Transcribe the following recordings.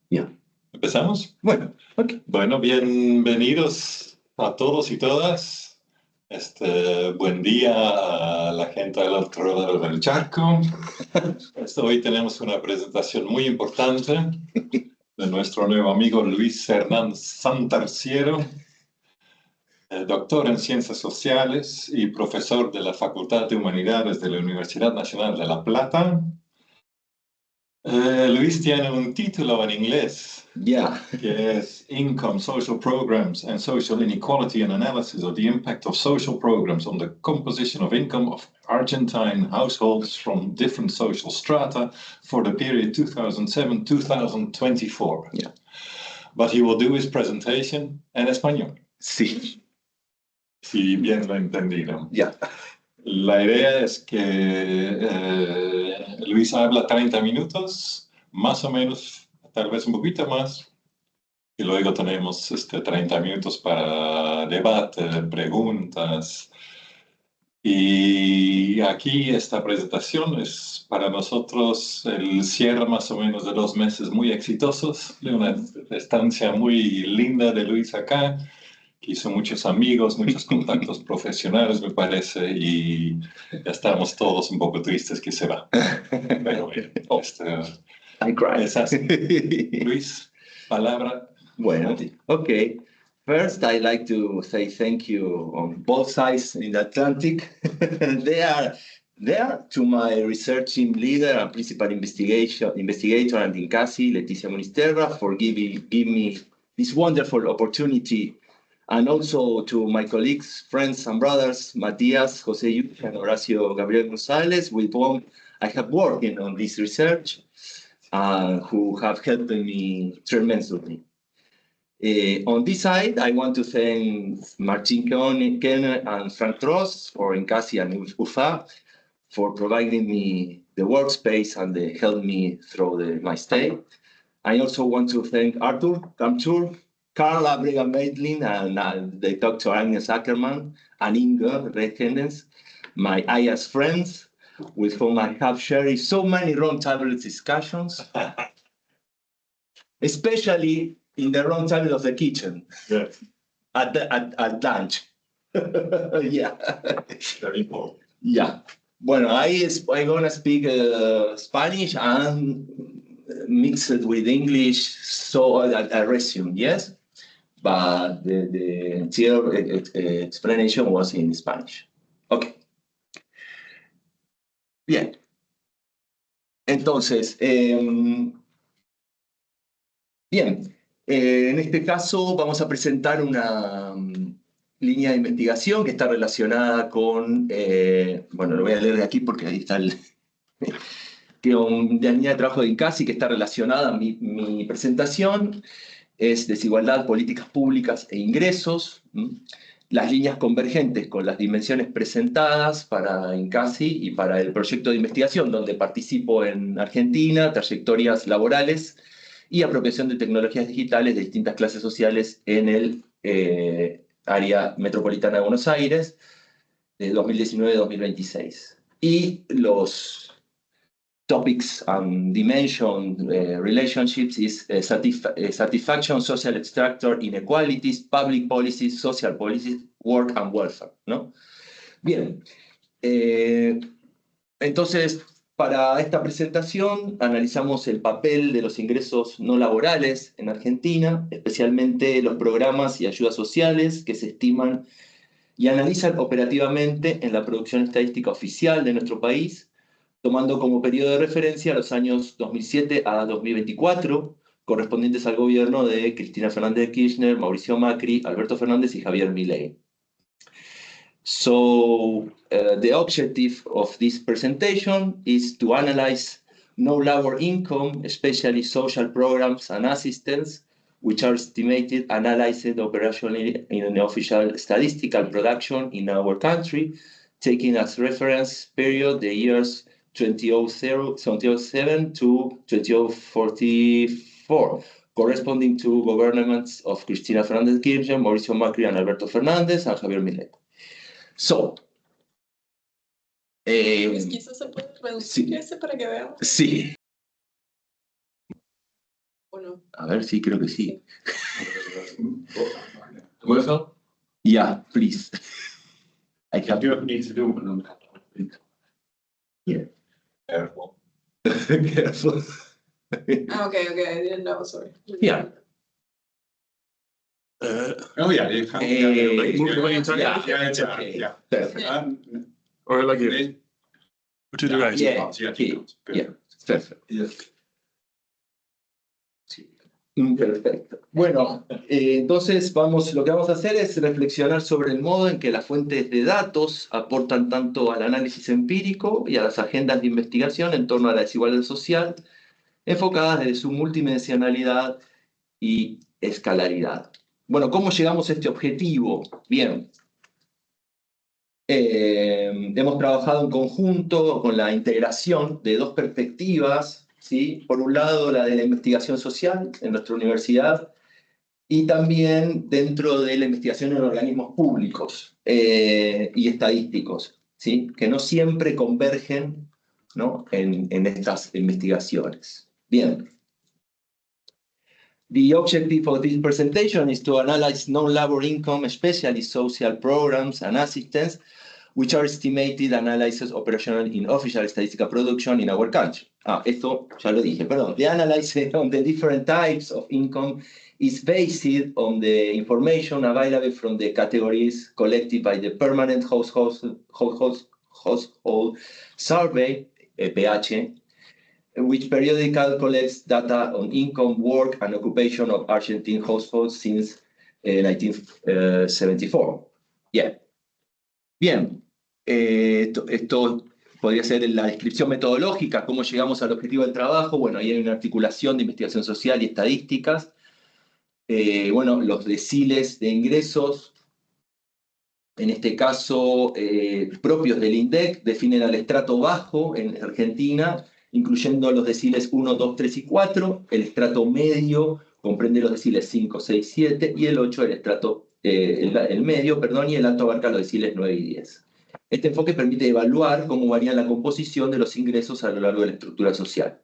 Ya. ¿Empezamos? Bueno, ok. Bueno, bienvenidos a todos y todas. Buen día a la gente del otro lado del charco. Hoy tenemos una presentación muy importante de nuestro nuevo amigo Luis Hernández Santarciero, doctor en Ciencias Sociales y profesor de la Facultad de Humanidades de la Universidad Nacional de La Plata. Luis tiene un título en inglés. Ya. que es Income, Social Programs and Social Inequality, an Analysis of the Impact of Social Programs on the Composition of Income of Argentine Households from Different Social Strata for the period 2007-2024. Yeah. But he will do his presentation en español. Sí. Si bien lo he entendido. Ya. La idea es que Luis habla 30 minutos, más o menos, tal vez un poquito más. Y luego tenemos 30 minutos para debate, preguntas. Y aquí esta presentación es para nosotros el cierre más o menos de 2 meses muy exitosos, de una estancia muy linda de Luis acá, que hizo muchos amigos, muchos contactos profesionales, me parece, y ya estamos todos un poco tristes que se va. Pero bueno, I cry. es así. Luis, palabra. Bueno, okay. First, I'd like to say thank you on both sides in the Atlantic. They are there to my research team leader and principal investigator and INCASI, Leticia Munisterra, for giving me this wonderful opportunity, and also to my colleagues, friends, and brothers, Matias, Jose Yuch, and Horacio Gabriel Gonzalez, with whom I have worked on this research, who have helped me tremendously. On this side, I want to thank Martin Kenner and Frank Ross for INCASI and UFA for providing me the workspace and they helped me through my stay. I also want to thank Arthur Kamtur, Carl Abrega Maidlin, and the Dr. Agnes Ackerman and Inga Redhendens, my IAS friends, with whom I have shared so many roundtable discussions, especially in the round table of the kitchen. Yes. At lunch. Yeah. Very important. Yeah. Bueno, I'm gonna speak Spanish and mix it with English, so I resume, yes? But the entire explanation was in Spanish. Okay. Bien. Entonces, bien. En este caso vamos a presentar una línea de investigación que está relacionada con, bueno, lo voy a leer de aquí porque ahí está la línea de trabajo de INCASI que está relacionada a mi presentación, es desigualdad, políticas públicas e ingresos, las líneas convergentes con las dimensiones presentadas para INCASI y para el proyecto de investigación donde participo en Argentina, trayectorias laborales y apropiación de tecnologías digitales de distintas clases sociales en el área metropolitana de Buenos Aires, de 2019-2026. Y los topics and dimension relationships is satisfaction, social structure, inequalities, public policies, social policies, work and welfare, ¿no? Bien. Entonces, para esta presentación analizamos el papel de los ingresos no laborales en Argentina, especialmente los programas y ayudas sociales que se estiman y analizan operativamente en la producción estadística oficial de nuestro país, tomando como periodo de referencia los años 2007 a 2024, correspondientes al gobierno de Cristina Fernández de Kirchner, Mauricio Macri, Alberto Fernández y Javier Milei. So the objective of this presentation is to analyze no labor income, especially social programs and assistance, which are estimated, analyzed operationally in an official statistical production in our country, taking as reference period the years 2007 to 2044, corresponding to governments of Cristina Fernández de Kirchner, Mauricio Macri, and Alberto Fernández, and Javier Milei. So, Pues quizás se puede reducir sí. ese para que veamos. Sí. Bueno, A ver, sí, creo que sí. Well, Yeah, please. I have you need to do one. Yeah. Careful. Careful. Okay, I didn't know, sorry. Yeah. Oh yeah, you can. Move it away entirely? Yeah. Perfect. Or like here? Or to the right? Yeah, yeah, perfect. Perfecto. Bueno, entonces lo que vamos a hacer es reflexionar sobre el modo en que las fuentes de datos aportan tanto al análisis empírico y a las agendas de investigación en torno a la desigualdad social, enfocadas desde su multidimensionalidad y escalaridad. Bueno, ¿cómo llegamos a este objetivo? Bien. Hemos trabajado en conjunto con la integración de dos perspectivas, ¿sí? Por un lado, la de la investigación social en nuestra universidad y también dentro de la investigación en organismos públicos y estadísticos, ¿sí? Que no siempre convergen, ¿no? en estas investigaciones. Bien. The objective of this presentation is to analyze non-labor income, especially social programs and assistance, which are estimated analyses operational in official statistical production in our country. Esto ya lo dije, perdón. The analysis on the different types of income is based on the information available from the categories collected by the Permanent Household Survey, PH, which periodically collects data on income, work, and occupation of Argentine households since 1974. Yeah. Bien, esto podría ser la descripción metodológica, cómo llegamos al objetivo del trabajo. Bueno, ahí hay una articulación de investigación social y estadísticas. Bueno, los deciles de ingresos, en este caso propios del INDEC, definen al estrato bajo en Argentina, incluyendo los deciles 1, 2, 3 y 4. El estrato medio comprende los deciles 5, 6, 7 y el 8, el medio, perdón, y el alto abarca los deciles 9 y 10. Este enfoque permite evaluar cómo varía la composición de los ingresos a lo largo de la estructura social.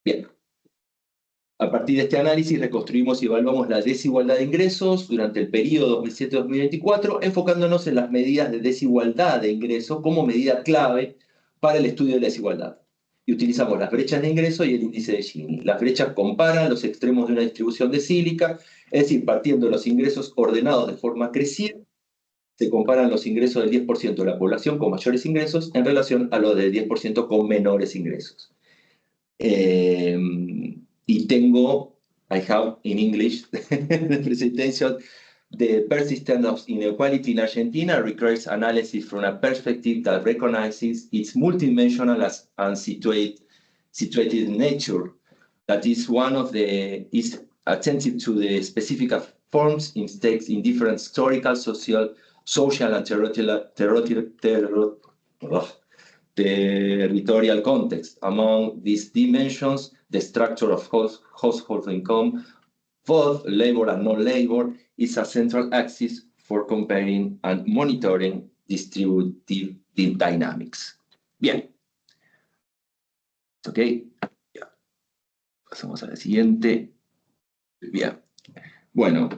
Bien. A partir de este análisis reconstruimos y evaluamos la desigualdad de ingresos durante el periodo 2007-2024, enfocándonos en las medidas de desigualdad de ingresos como medida clave para el estudio de la desigualdad. Y utilizamos las brechas de ingreso y el índice de Gini. Las brechas comparan los extremos de una distribución decílica, es decir, partiendo de los ingresos ordenados de forma creciente, se comparan los ingresos del 10% de la población con mayores ingresos en relación a los del 10% con menores ingresos. Y tengo, I have in English, the presentation, the persistence of inequality in Argentina requires analysis from a perspective that recognizes its multidimensional and situated nature. That is is attentive to the specific forms in stakes in different historical, social and territorial context. Among these dimensions, the structure of household income, both labor and non-labor, is a central axis for comparing and monitoring distributive dynamics. Bien. ¿Ok? Ya. Pasamos a la siguiente. Bien. Bueno.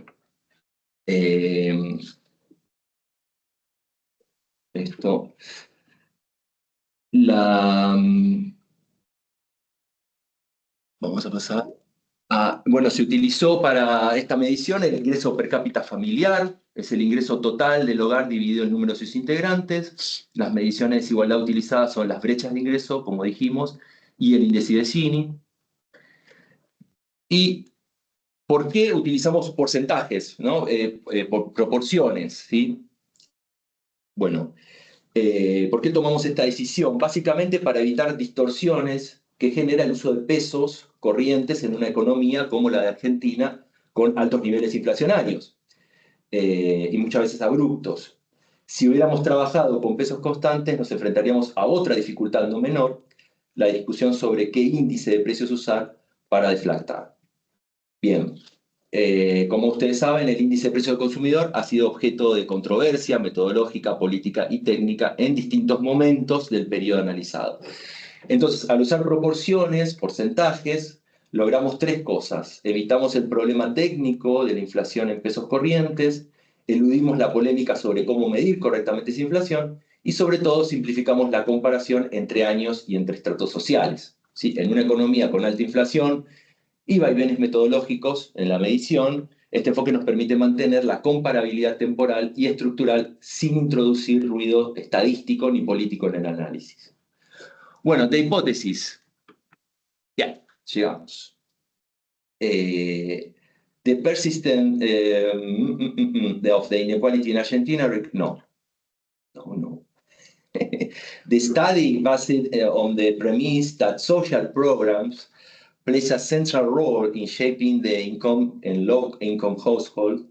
Esto. Vamos a pasar. Bueno, se utilizó para esta medición el ingreso per cápita familiar, es el ingreso total del hogar dividido en número de sus integrantes. Las mediciones de desigualdad utilizadas son las brechas de ingreso, como dijimos, y el índice de Gini. ¿Y por qué utilizamos porcentajes, ¿no? Por proporciones, ¿sí? Bueno, ¿por qué tomamos esta decisión? Básicamente para evitar distorsiones que genera el uso de pesos corrientes en una economía como la de Argentina, con altos niveles inflacionarios y muchas veces abruptos. Si hubiéramos trabajado con pesos constantes, nos enfrentaríamos a otra dificultad no menor, la discusión sobre qué índice de precios usar para deflactar. Bien, como ustedes saben, el índice de precio del consumidor ha sido objeto de controversia metodológica, política y técnica en distintos momentos del periodo analizado. Entonces, al usar proporciones, porcentajes, logramos tres cosas. Evitamos el problema técnico de la inflación en pesos corrientes, eludimos la polémica sobre cómo medir correctamente esa inflación y sobre todo simplificamos la comparación entre años y entre estratos sociales. ¿Sí? En una economía con alta inflación y vaivenes metodológicos en la medición, este enfoque nos permite mantener la comparabilidad temporal y estructural sin introducir ruido estadístico ni político en el análisis. Bueno, de hipótesis. Ya, llegamos. The persistent of the inequality in Argentina, no. The study based on the premise that social programs plays a central role in shaping the income in low-income households,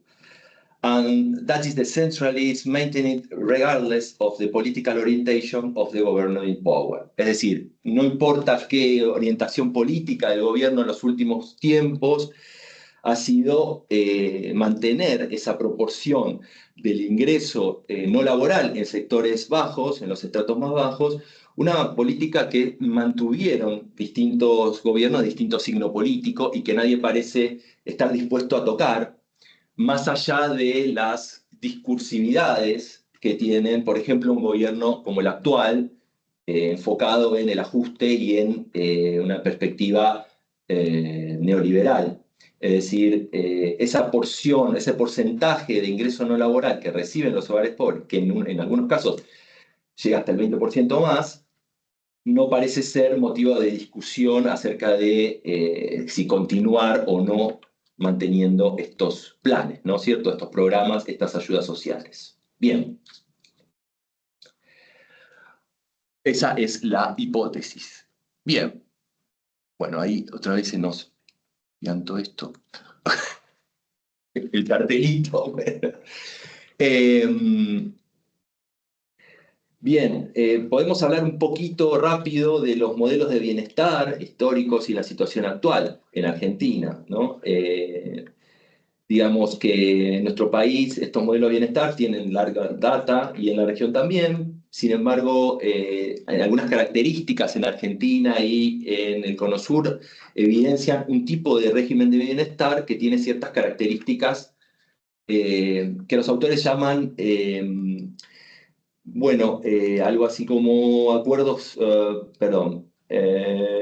and that is the centrally is maintained regardless of the political orientation of the governing power. Es decir, no importa qué orientación política del gobierno en los últimos tiempos, ha sido mantener esa proporción del ingreso no laboral en sectores bajos, en los estratos más bajos, una política que mantuvieron distintos gobiernos de distinto signo político y que nadie parece estar dispuesto a tocar, más allá de las discursividades que tienen, por ejemplo, un gobierno como el actual, enfocado en el ajuste y en una perspectiva neoliberal. Es decir, esa porción, ese porcentaje de ingreso no laboral que reciben los hogares pobres, que en algunos casos llega hasta el 20% más, no parece ser motivo de discusión acerca de si continuar o no manteniendo estos planes, ¿no es cierto? Estos programas, estas ayudas sociales. Bien. Esa es la hipótesis. Bien. Bueno, ahí otra vez se nos piantó esto. El cartelito. Bien, podemos hablar un poquito rápido de los modelos de bienestar históricos y la situación actual en Argentina, ¿no? Digamos que en nuestro país estos modelos de bienestar tienen larga data y en la región también. Sin embargo, hay algunas características en Argentina y en el Cono Sur evidencian un tipo de régimen de bienestar que tiene ciertas características que los autores llaman, algo así como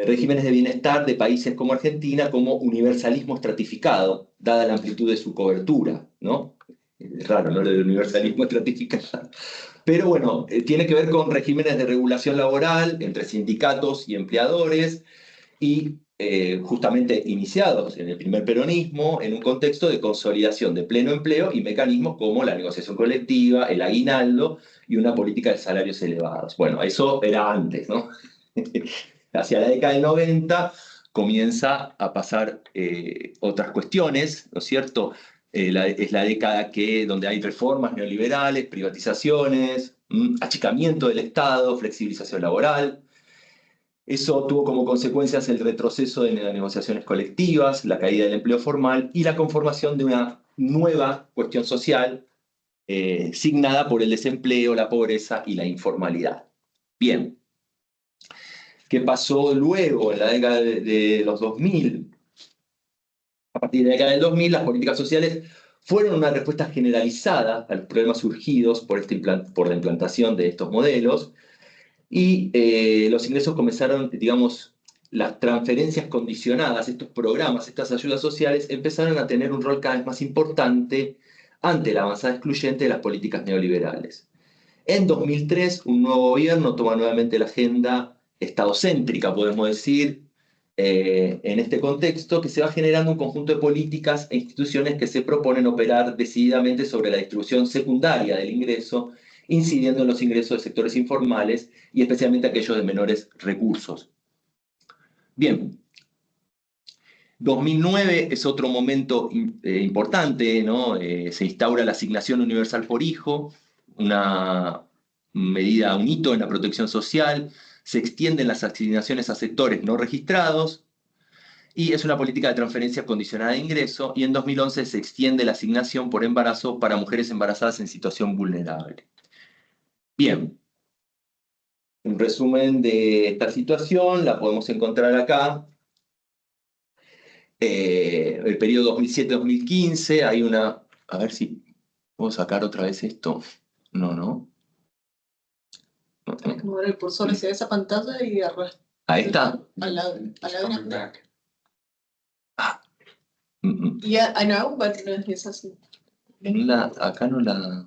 regímenes de bienestar de países como Argentina como universalismo estratificado, dada la amplitud de su cobertura, ¿no? Es raro, ¿no? El universalismo estratificado. Pero bueno, tiene que ver con regímenes de regulación laboral entre sindicatos y empleadores y justamente iniciados en el primer peronismo en un contexto de consolidación de pleno empleo y mecanismos como la negociación colectiva, el aguinaldo y una política de salarios elevados. Bueno, eso era antes, ¿no? Hacia la década del 90 comienza a pasar otras cuestiones, ¿no es cierto? Es la década donde hay reformas neoliberales, privatizaciones, achicamiento del Estado, flexibilización laboral. Eso tuvo como consecuencias el retroceso de las negociaciones colectivas, la caída del empleo formal y la conformación de una nueva cuestión social signada por el desempleo, la pobreza y la informalidad. Bien. ¿Qué pasó luego en la década de los 2000? A partir de la década del 2000, las políticas sociales fueron una respuesta generalizada a los problemas surgidos por la implantación de estos modelos y los ingresos comenzaron, digamos, las transferencias condicionadas, estos programas, estas ayudas sociales, empezaron a tener un rol cada vez más importante ante la avanzada excluyente de las políticas neoliberales. En 2003, un nuevo gobierno toma nuevamente la agenda estadocéntrica, podemos decir, en este contexto, que se va generando un conjunto de políticas e instituciones que se proponen operar decididamente sobre la distribución secundaria del ingreso, incidiendo en los ingresos de sectores informales y especialmente aquellos de menores recursos. Bien, 2009 es otro momento importante, ¿no? Se instaura la asignación universal por hijo, una medida, un hito en la protección social, se extienden las asignaciones a sectores no registrados y es una política de transferencia condicionada de ingreso y en 2011 se extiende la asignación por embarazo para mujeres embarazadas en situación vulnerable. Bien, un resumen de esta situación la podemos encontrar acá. el periodo 2007-2015, hay una... A ver si puedo sacar otra vez esto. No, no. No Tienes que mover el cursor hacia esa pantalla y arrastrar Ahí está. a la grande. Mm, mm. Yeah, I know, but es así. Acá no la...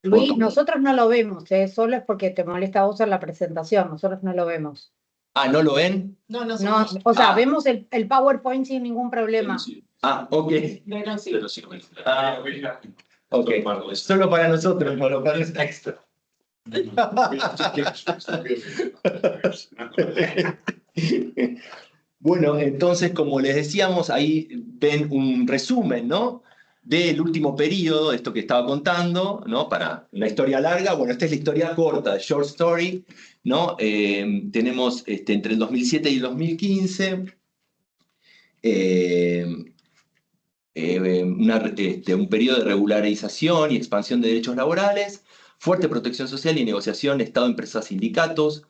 Luis, nosotros no lo vemos, solo es porque te molesta a vos en la presentación, nosotros no lo vemos. Ah, ¿no lo ven? No, no, No, o sea, Ah. vemos el PowerPoint sin ningún problema. Ah, ok. Pero sí. Ah, ok. Solo para nosotros, no lo para los extra. Bueno, entonces, como les decíamos, ahí ven un resumen, ¿no? Del último periodo, esto que estaba contando, ¿no? Para una historia larga, bueno, esta es la historia corta, short story, ¿no? Tenemos entre el 2007 y el 2015 un periodo de regularización y expansión de derechos laborales, fuerte protección social y negociación Estado, empresas, sindicatos,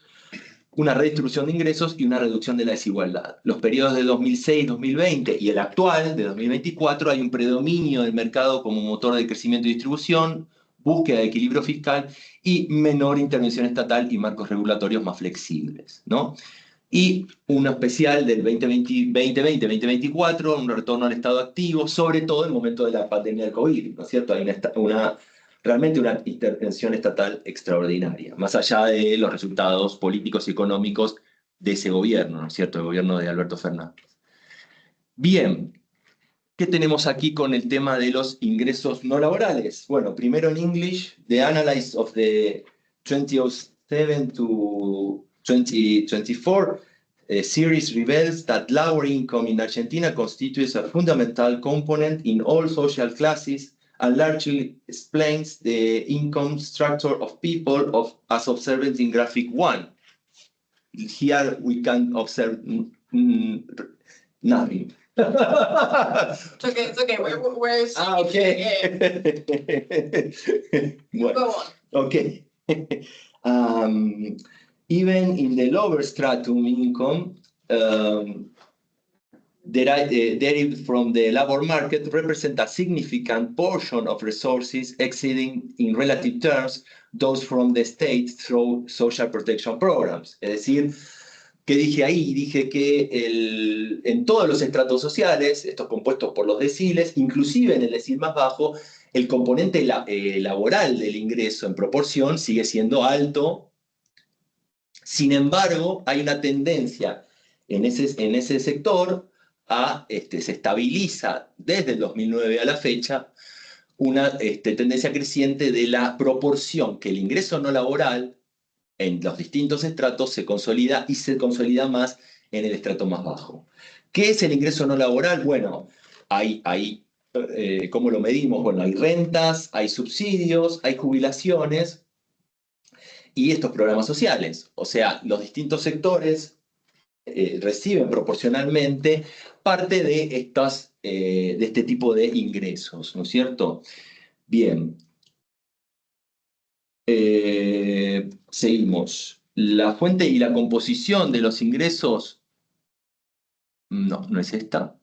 una redistribución de ingresos y una reducción de la desigualdad. Los periodos de 2006-2020 y el actual, de 2024, hay un predominio del mercado como motor de crecimiento y distribución, búsqueda de equilibrio fiscal y menor intervención estatal y marcos regulatorios más flexibles, ¿no? Y uno especial del 2020-2024, un retorno al estado activo, sobre todo en el momento de la pandemia del COVID, ¿no es cierto? Hay realmente una intervención estatal extraordinaria, más allá de los resultados políticos y económicos de ese gobierno, ¿no es cierto? El gobierno de Alberto Fernández. Bien, ¿qué tenemos aquí con el tema de los ingresos no laborales? Bueno, primero en English, the analysis of the 2007 to 2024 series reveals that lower income in Argentina constitutes a fundamental component in all social classes and largely explains the income structure of people as observed in graphic 1. Here we can observe nothing. It's okay. We're Okay. Well, go on. okay. Even in the lower stratum income, derived from the labor market represent a significant portion of resources exceeding in relative terms those from the state through social protection programs. Es decir, ¿qué dije ahí? Dije que en todos los estratos sociales, estos compuestos por los deciles, inclusive en el decil más bajo, el componente laboral del ingreso en proporción sigue siendo alto. Sin embargo, hay una tendencia en ese sector se estabiliza desde el 2009 a la fecha una tendencia creciente de la proporción que el ingreso no laboral en los distintos estratos se consolida y se consolida más en el estrato más bajo. ¿Qué es el ingreso no laboral? Bueno, ¿cómo lo medimos? Bueno, hay rentas, hay subsidios, hay jubilaciones y estos programas sociales. O sea, los distintos sectores reciben proporcionalmente parte de este tipo de ingresos, ¿no es cierto? Bien. Seguimos. La fuente y la composición de los ingresos. No es esta.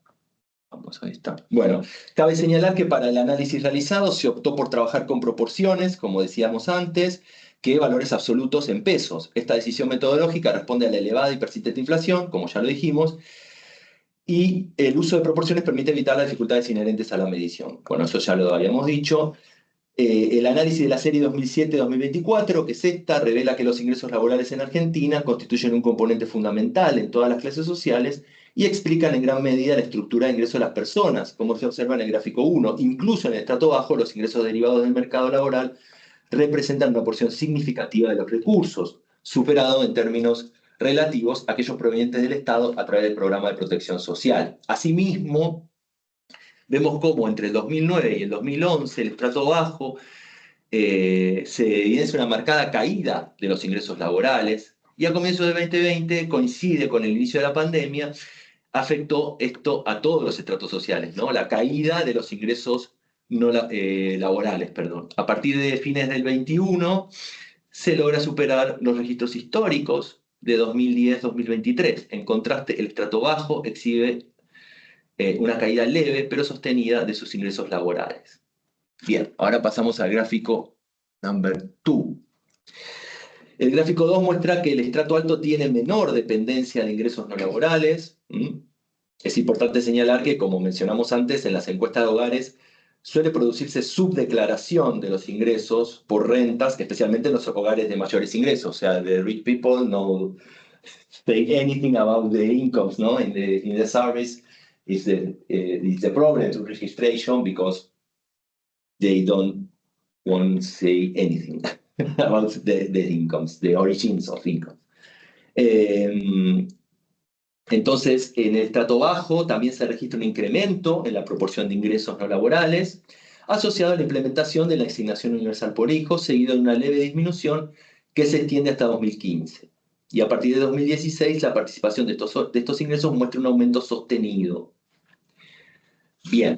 Vamos a esta. Bueno, cabe señalar que para el análisis realizado se optó por trabajar con proporciones, como decíamos antes, que valores absolutos en pesos. Esta decisión metodológica responde a la elevada y persistente inflación, como ya lo dijimos, y el uso de proporciones permite evitar las dificultades inherentes a la medición. Bueno, eso ya lo habíamos dicho. El análisis de la serie 2007-2024, que es esta, revela que los ingresos laborales en Argentina constituyen un componente fundamental en todas las clases sociales y explican en gran medida la estructura de ingresos de las personas, como se observa en el gráfico 1. Incluso en el estrato bajo, los ingresos derivados del mercado laboral representan una porción significativa de los recursos, superado en términos relativos a aquellos provenientes del Estado a través del programa de protección social. Asimismo, vemos cómo entre el 2009 y el 2011 el estrato bajo se evidencia una marcada caída de los ingresos laborales y a comienzos de 2020 coincide con el inicio de la pandemia, afectó esto a todos los estratos sociales, ¿no? La caída de los ingresos laborales, perdón. A partir de fines del 21 se logra superar los registros históricos de 2010-2023. En contraste, el estrato bajo exhibe una caída leve pero sostenida de sus ingresos laborales. Bien, ahora pasamos al gráfico number 2. El gráfico 2 muestra que el estrato alto tiene menor dependencia de ingresos no laborales. Es importante señalar que, como mencionamos antes, en las encuestas de hogares suele producirse subdeclaración de los ingresos por rentas, especialmente en los hogares de mayores ingresos. O sea, the rich people no say anything about the incomes, no? In the service is the problem to registration because they don't want to say anything about the incomes, the origins of income. Entonces, en el estrato bajo también se registra un incremento en la proporción de ingresos no laborales, asociado a la implementación de la asignación universal por hijo, seguido de una leve disminución que se extiende hasta 2015. Y a partir de 2016, la participación de estos ingresos muestra un aumento sostenido. Bien.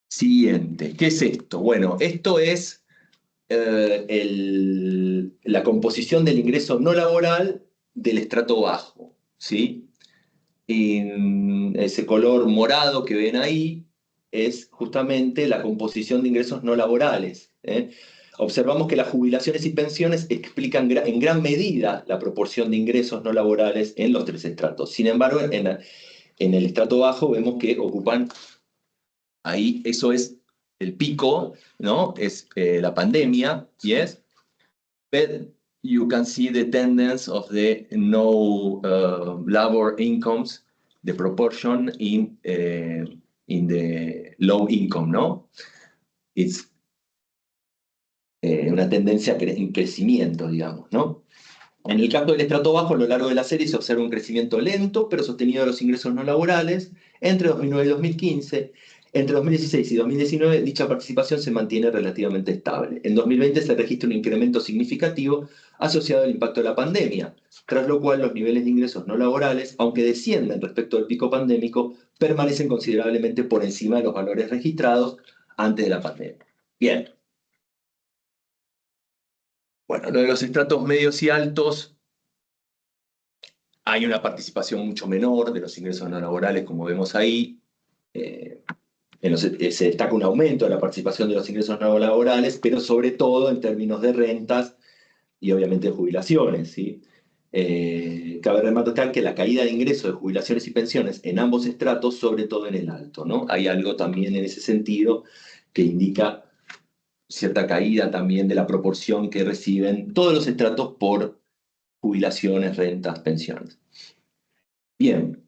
Siguiente. ¿Qué es esto? Bueno, esto es la composición del ingreso no laboral del estrato bajo, ¿sí? Y ese color morado que ven ahí es justamente la composición de ingresos no laborales. Observamos que las jubilaciones y pensiones explican en gran medida la proporción de ingresos no laborales en los tres estratos. Sin embargo, en el estrato bajo vemos que ocupan, ahí eso es el pico, ¿no? Es la pandemia, yes? But you can see the tendency of the no labor incomes, the proportion in the low income, ¿no? It's una tendencia en crecimiento, digamos, ¿no? En el caso del estrato bajo, a lo largo de la serie se observa un crecimiento lento, pero sostenido de los ingresos no laborales entre 2009 y 2015. Entre 2016 y 2019, dicha participación se mantiene relativamente estable. En 2020 se registra un incremento significativo asociado al impacto de la pandemia, tras lo cual los niveles de ingresos no laborales, aunque descienden respecto al pico pandémico, permanecen considerablemente por encima de los valores registrados antes de la pandemia. Bien. Bueno, lo de los estratos medios y altos, hay una participación mucho menor de los ingresos no laborales, como vemos ahí. Se destaca un aumento de la participación de los ingresos no laborales, pero sobre todo en términos de rentas y obviamente de jubilaciones, ¿sí? Cabe remarcar que la caída de ingresos de jubilaciones y pensiones en ambos estratos, sobre todo en el alto, ¿no? Hay algo también en ese sentido que indica cierta caída también de la proporción que reciben todos los estratos por jubilaciones, rentas, pensiones. Bien.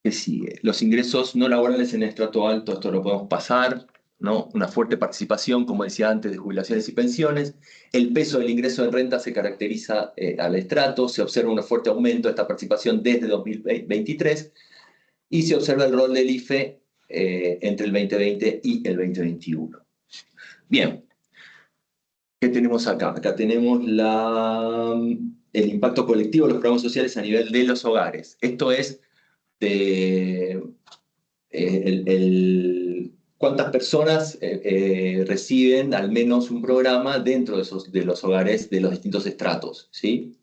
¿Qué sigue? Los ingresos no laborales en el estrato alto, esto lo podemos pasar, ¿no? Una fuerte participación, como decía antes, de jubilaciones y pensiones. El peso del ingreso en renta se caracteriza al estrato, se observa un fuerte aumento de esta participación desde 2023 y se observa el rol del IFE entre el 2020 y el 2021. Bien. ¿Qué tenemos acá? Acá tenemos el impacto colectivo de los programas sociales a nivel de los hogares. Esto es cuántas personas reciben al menos un programa dentro de los hogares de los distintos estratos, ¿sí?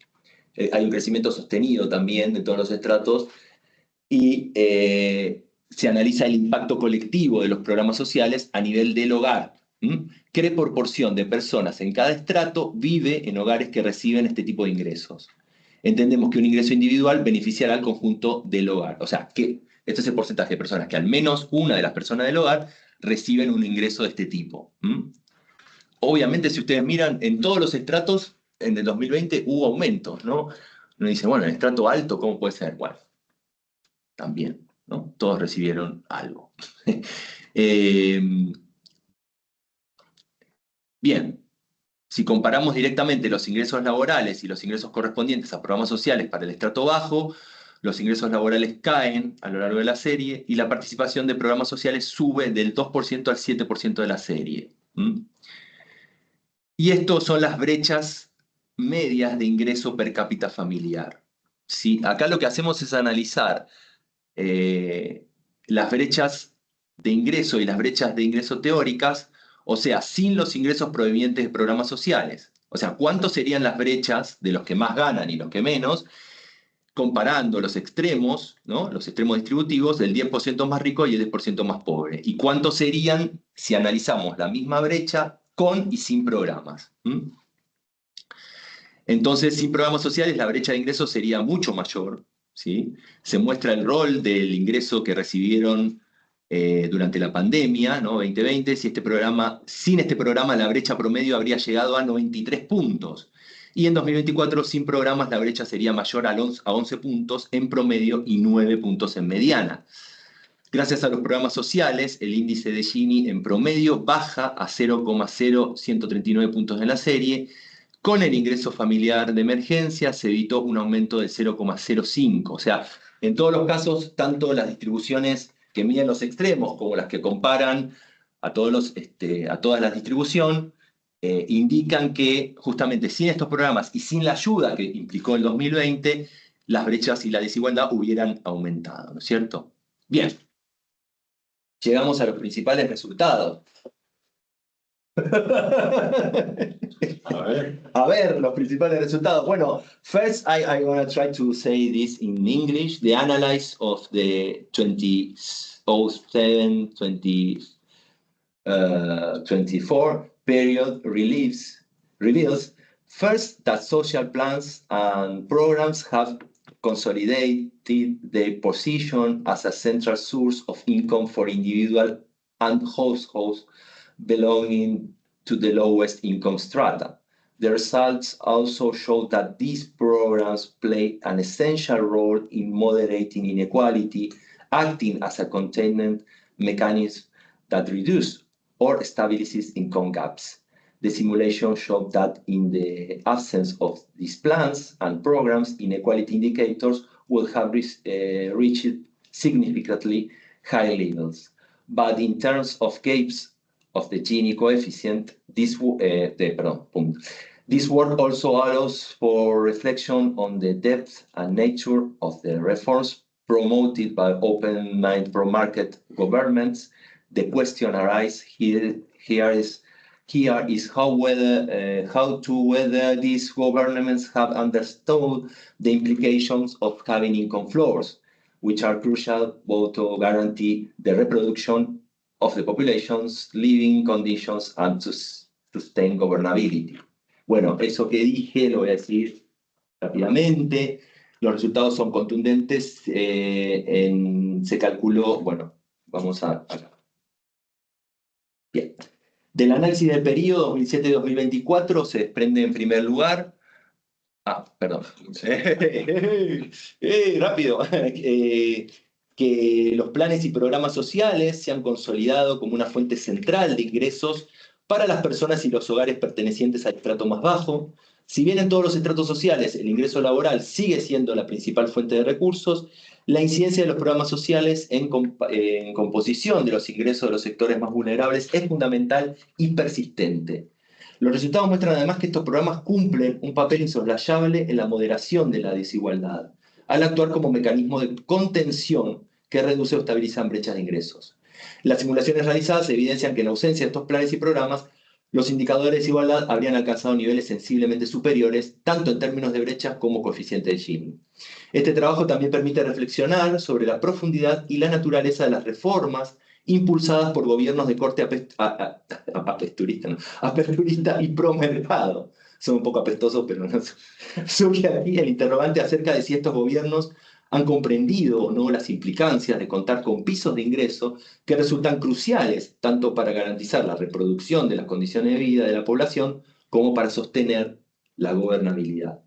Hay un crecimiento sostenido también de todos los estratos y se analiza el impacto colectivo de los programas sociales a nivel del hogar. ¿Qué proporción de personas en cada estrato vive en hogares que reciben este tipo de ingresos? Entendemos que un ingreso individual beneficiará al conjunto del hogar. O sea, que este es el porcentaje de personas que al menos una de las personas del hogar reciben un ingreso de este tipo. Obviamente, si ustedes miran, en todos los estratos, en el 2020 hubo aumentos, ¿no? Uno dice, bueno, en el estrato alto, ¿cómo puede ser? Bueno, también, ¿no? Todos recibieron algo. Bien. Si comparamos directamente los ingresos laborales y los ingresos correspondientes a programas sociales para el estrato bajo, los ingresos laborales caen a lo largo de la serie y la participación de programas sociales sube del 2% al 7% de la serie. Y esto son las brechas medias de ingreso per cápita familiar. ¿Sí? Acá lo que hacemos es analizar las brechas de ingreso y las brechas de ingreso teóricas, o sea, sin los ingresos provenientes de programas sociales. O sea, ¿cuántos serían las brechas de los que más ganan y los que menos, comparando los extremos, ¿no? Los extremos distributivos del 10% más rico y el 10% más pobre? ¿Y cuántos serían si analizamos la misma brecha con y sin programas? ¿Mm? Entonces, sin programas sociales, la brecha de ingresos sería mucho mayor, ¿sí? Se muestra el rol del ingreso que recibieron durante la pandemia, ¿no? 2020. Sin este programa, la brecha promedio habría llegado a 93 puntos. Y en 2024, sin programas, la brecha sería mayor a 11 puntos en promedio y 9 puntos en mediana. Gracias a los programas sociales, el índice de Gini en promedio baja a 0,0139 puntos en la serie. Con el ingreso familiar de emergencia se evitó un aumento del 0,05. O sea, en todos los casos, tanto las distribuciones que miden los extremos como las que comparan a todas las distribuciones, indican que justamente sin estos programas y sin la ayuda que implicó el 2020, las brechas y la desigualdad hubieran aumentado, ¿no es cierto? Bien, llegamos a los principales resultados. A ver, los principales resultados. Bueno, first I'm going to try to say this in English. The analysis of the 2007-24 period reveals first that social plans and programs have consolidated their position as a central source of income for individuals and households belonging to the lowest income strata. The results also show that these programs play an essential role in moderating inequality, acting as a containment mechanism that reduces or stabilizes income gaps. The simulation showed that in the absence of these plans and programs, inequality indicators would have reached significantly higher levels. But in terms of gaps of the Gini coefficient, this work also allows for reflection on the depth and nature of the reforms promoted by open-minded pro-market governments. The question arises here is whether these governments have understood the implications of having income floors, which are crucial both to guarantee the reproduction of the population's living conditions and to sustain governability. Bueno, eso que dije lo voy a decir rápidamente. Los resultados son contundentes. Se calculó, bueno, vamos a acá. Bien. Del análisis del periodo 2007-2024 se desprende en primer lugar. Perdón. Rápido. Que los planes y programas sociales se han consolidado como una fuente central de ingresos para las personas y los hogares pertenecientes al estrato más bajo. Si bien en todos los estratos sociales el ingreso laboral sigue siendo la principal fuente de recursos, la incidencia de los programas sociales en composición de los ingresos de los sectores más vulnerables es fundamental y persistente. Los resultados muestran además que estos programas cumplen un papel insoslayable en la moderación de la desigualdad, al actuar como mecanismo de contención que reduce o estabilizan brechas de ingresos. Las simulaciones realizadas evidencian que en ausencia de estos planes y programas, los indicadores de desigualdad habrían alcanzado niveles sensiblemente superiores, tanto en términos de brechas como coeficiente de Gini. Este trabajo también permite reflexionar sobre la profundidad y la naturaleza de las reformas impulsadas por gobiernos de corte aperturista y pro-mercado. Son un poco apestosos, pero no. Surge aquí el interrogante acerca de si estos gobiernos han comprendido o no las implicancias de contar con pisos de ingreso que resultan cruciales tanto para garantizar la reproducción de las condiciones de vida de la población como para sostener la gobernabilidad.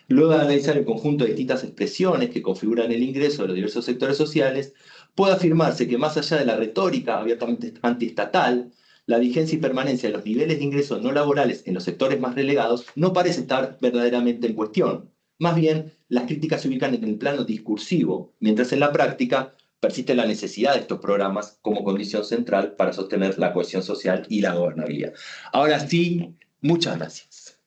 Luego de analizar el conjunto de distintas expresiones que configuran el ingreso de los diversos sectores sociales, puede afirmarse que más allá de la retórica abiertamente antiestatal, la vigencia y permanencia de los niveles de ingresos no laborales en los sectores más relegados no parece estar verdaderamente en cuestión. Más bien, las críticas se ubican en el plano discursivo, mientras en la práctica persiste la necesidad de estos programas como condición central para sostener la cohesión social y la gobernabilidad. Ahora sí, muchas gracias.